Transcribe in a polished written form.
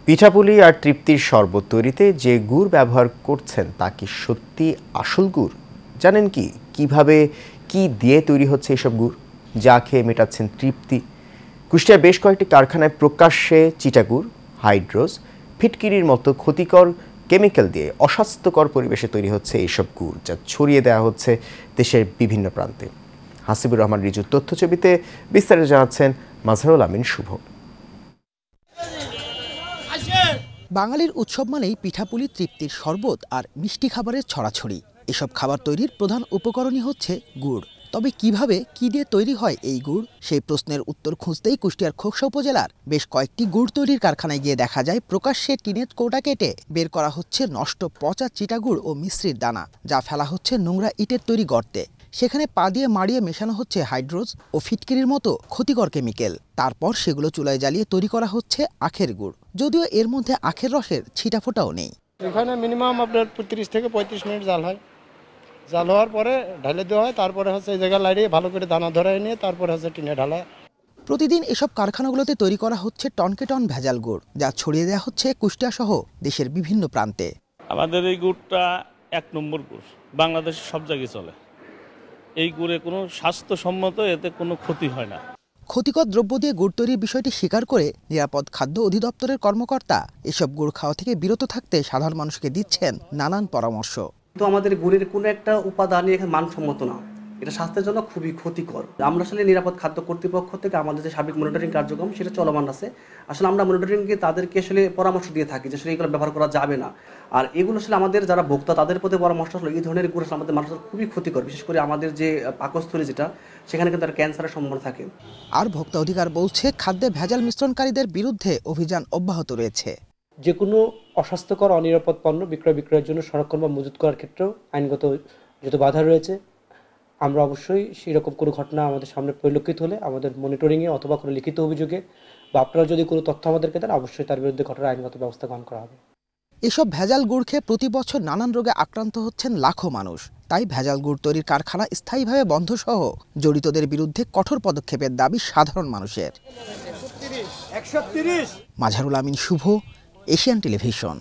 পিঠাপুলি আর তৃপ্তির শরবত তৈরিতে যে গুড় ব্যবহার করছেন তা কি সত্যি আসল গুড়? জানেন কি কিভাবে কি দিয়ে তৈরি হচ্ছে এসব গুড় যা খেয়ে মেটাচ্ছেন তৃপ্তি? কুষ্টিয়ার বেশ কয়েকটি কারখানায় প্রকাশ্যে চিটাগুড়, হাইড্রোজ, ফিটকিরির মতো ক্ষতিকর কেমিক্যাল দিয়ে অস্বাস্থ্যকর পরিবেশে তৈরি হচ্ছে এইসব গুড়, যা ছড়িয়ে দেওয়া হচ্ছে দেশের বিভিন্ন প্রান্তে। হাসিবুর রহমান রিজুর তথ্যছবিতে বিস্তারিত জানাচ্ছেন মাজহারুল আমিন শুভ। বাঙালির উৎসব মানেই পিঠাপুলি, তৃপ্তির শরবত আর মিষ্টি খাবারের ছড়াছড়ি। এসব খাবার তৈরির প্রধান উপকরণই হচ্ছে গুড়। তবে কিভাবে কি দিয়ে তৈরি হয় এই গুড়, সেই প্রশ্নের উত্তর খুঁজতেই কুষ্টিয়ার খোকসা উপজেলার বেশ কয়েকটি গুড় তৈরির কারখানায় গিয়ে দেখা যায় প্রকাশ্যে টিনের কৌটা কেটে বের করা হচ্ছে নষ্ট পচা চিটাগুড় ও মিশ্রির দানা, যা ফেলা হচ্ছে নোংরা ইটের তৈরি গর্তে। সেখানে পা দিয়ে মাড়িয়ে মেশানো হচ্ছে হাইড্রোজ ও ফিটকিরির মতো ক্ষতিকর কেমিক্যাল। তারপর সেগুলো চুলায় জ্বালিয়ে তৈরি করা হচ্ছে আখের গুড়, যদিও এর মধ্যে আখের রসের ছিটাফোঁটাও নেই। এখানে মিনিমাম আপনার 30 থেকে 35 মিনিট জাল হয়। জাল হওয়ার পরে ঢালে দেওয়া হয়, তারপরে হচ্ছে এই জায়গায় লাড়িয়ে ভালো করে দানা ধরায় নিয়ে তারপরে হচ্ছে টিনে ঢালা। প্রতিদিন এসব কারখানাগুলোতে তৈরি করা হচ্ছে টনকে টন ভেজাল গুড়, যা ছড়িয়ে দেওয়া হচ্ছে কুষ্টিয়া সহ দেশের বিভিন্ন প্রান্তে। আমাদের এই গুড়টা 1 নম্বর গুড়, বাংলাদেশের সব জায়গায় চলে। এই গুড়ে কোনো স্বাস্থ্যসম্মত এতে কোনো ক্ষতি হয় না। ক্ষতিকর দ্রব্য দিয়ে গুড় তৈরির বিষয়টি স্বীকার করে নিরাপদ খাদ্য অধিদপ্তরের কর্মকর্তা এসব গুড় খাওয়া থেকে বিরত থাকতে সাধারণ মানুষকে দিচ্ছেন নানান পরামর্শ। তো আমাদের গুড়ের কোনো একটা উপাদানই এখানে মানসম্মত না, এটা স্বাস্থ্যের জন্য খুবই ক্ষতিকর। আমরা আসলে নিরাপদ খাদ্য কর্তৃপক্ষ থেকে আমাদের যে সার্বিক মনিটরিং কার্যক্রম সেটা চলমান আছে। আসলে আমরা মনিটরিংকে তাদেরকে আসলে পরামর্শ দিয়ে থাকি যে আসলে এগুলো ব্যবহার করা যাবে না। আর এগুলো আসলে আমাদের যারা ভোক্তা তাদের প্রতি পরামর্শ হলো এই ধরনের গুড় আমাদের মানুষের খুবই ক্ষতিকর, বিশেষ করে আমাদের যে পাকস্থলী যেটা সেখানে কিন্তু একটা ক্যান্সারের সম্ভাবনা থাকে। আর ভোক্তা অধিকার বলছে খাদ্যে ভেজাল মিশ্রণকারীদের বিরুদ্ধে অভিযান অব্যাহত রয়েছে। যে কোনো অস্বাস্থ্যকর অনিরাপদ পণ্য বিক্রয়ের জন্য সংরক্ষণ বা মজুত করার ক্ষেত্রেও আইনগত যত বাধা রয়েছে, আমরা অবশ্যই সেরকম কোনো ঘটনা আমাদের সামনে পরিলক্ষিত হলে আমাদের মনিটরিংয়ে অথবা কোনো লিখিত অভিযোগে বা আপনারা যদি কোনো তথ্য আমাদেরকে দেন অবশ্যই তার বিরুদ্ধে কঠোর আইনগত ব্যবস্থা গ্রহণ করা হবে। এসব ভেজাল গুড় খেয়ে প্রতি বছর নানান রোগে আক্রান্ত হচ্ছেন লাখো মানুষ। তাই ভেজাল গুড় তৈরির কারখানা স্থায়ীভাবে বন্ধ সহ জড়িতদের বিরুদ্ধে কঠোর পদক্ষেপের দাবি সাধারণ মানুষের। মাজহারুল আমিন শুভ, এশিয়ান টেলিভিশন।